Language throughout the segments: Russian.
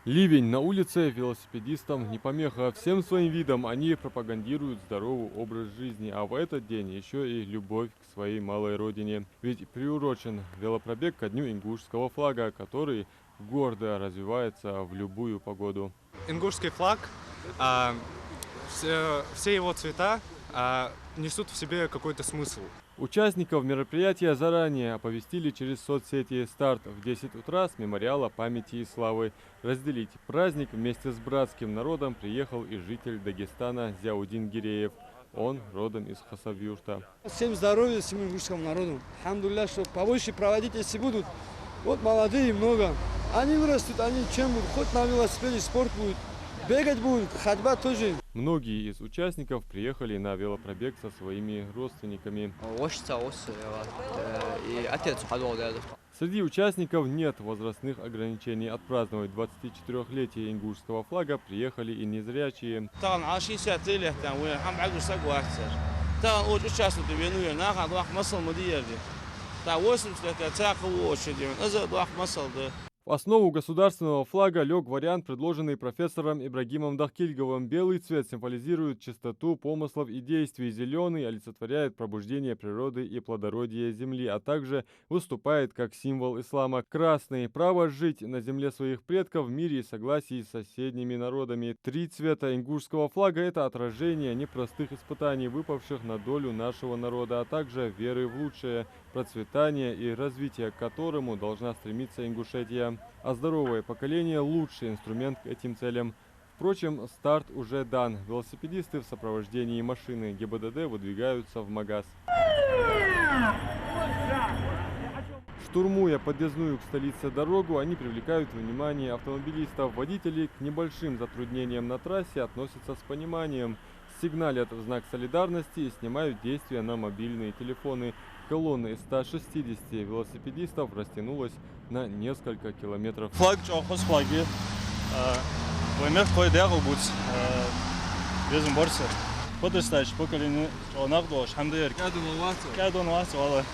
Ливень на улице велосипедистам не помеха. Всем своим видом они пропагандируют здоровый образ жизни, а в этот день еще и любовь к своей малой родине. Ведь приурочен велопробег ко дню ингушского флага, который гордо развивается в любую погоду. Ингушский флаг, а, все его цвета несут в себе какой-то смысл. Участников мероприятия заранее оповестили через соцсети. Старт в 10 утра с мемориала памяти и славы. Разделить праздник вместе с братским народом приехал и житель Дагестана Зяудин Гиреев. Он родом из Хасавюрта. Всем здоровья, всему ингушскому народу. Алхамдулилля, что побольше проводить, если будут. Вот молодые много. Они вырастут, они чем будут? Хоть на велосипеде спорт будет. Бегать будут, ходьба тоже. Многие из участников приехали на велопробег со своими родственниками. Среди участников нет возрастных ограничений. Отпраздновать 24-летие ингушского флага приехали и незрячие. В основу государственного флага лег вариант, предложенный профессором Ибрагимом Дахкильговым. Белый цвет символизирует чистоту помыслов и действий, зеленый олицетворяет пробуждение природы и плодородие земли, а также выступает как символ ислама. Красный – право жить на земле своих предков в мире и согласии с соседними народами. Три цвета ингушского флага – это отражение непростых испытаний, выпавших на долю нашего народа, а также веры в лучшее, процветание и развитие, к которому должна стремиться Ингушетия. А здоровое поколение – лучший инструмент к этим целям. Впрочем, старт уже дан. Велосипедисты в сопровождении машины ГИБДД выдвигаются в Магаз. Штурмуя подъездную к столице дорогу, они привлекают внимание автомобилистов. Водители к небольшим затруднениям на трассе относятся с пониманием, сигналят в знак солидарности и снимают действия на мобильные телефоны. Колонна из 160 велосипедистов растянулась на несколько километров. Флаг чохос флаги. Воймер кой дягубуц. Безум борса. Подостач поколение чонагдош. Хамдер. Кадон вала.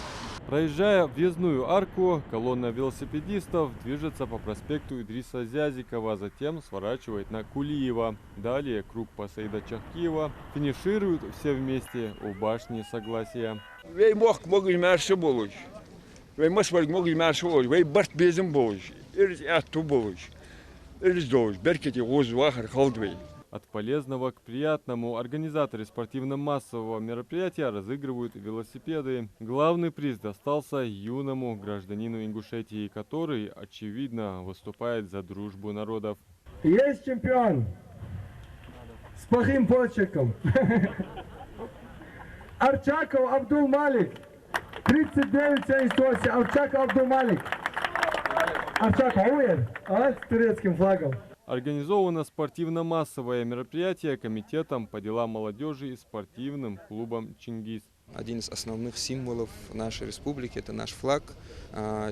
Проезжая въездную арку, колонна велосипедистов движется по проспекту Идриса Зязикова, затем сворачивает на Кулиева. Далее круг по Саида Чахкиева. Финишируют все вместе у башни Согласия. Вей мог могли марши болуч. Вей масваль могли марши болуч. Вей барт безим болуч. Ирис атту болуч. Ирис доуч. Беркети воз вахар халдвей. От полезного к приятному организаторы спортивно-массового мероприятия разыгрывают велосипеды. Главный приз достался юному гражданину Ингушетии, который, очевидно, выступает за дружбу народов. Есть чемпион с плохим почерком. Арчаков Абдул Малик. 39-78. Арчаков Абдул Малик. Арчаков уер, с турецким флагом. Организовано спортивно-массовое мероприятие комитетом по делам молодежи и спортивным клубом «Чингис». Один из основных символов нашей республики – это наш флаг.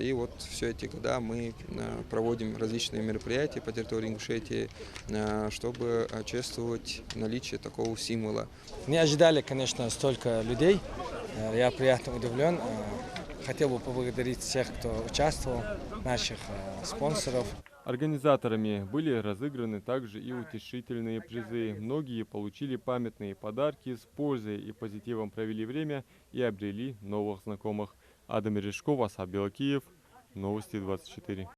И вот все эти года мы проводим различные мероприятия по территории Ингушетии, чтобы чествовать наличие такого символа. Не ожидали, конечно, столько людей. Я приятно удивлен. Хотел бы поблагодарить всех, кто участвовал, наших спонсоров. Организаторами были разыграны также и утешительные призы. Многие получили памятные подарки, с пользой и позитивом провели время и обрели новых знакомых. Адам Мережков, Асхат Белокиев, Новости 24.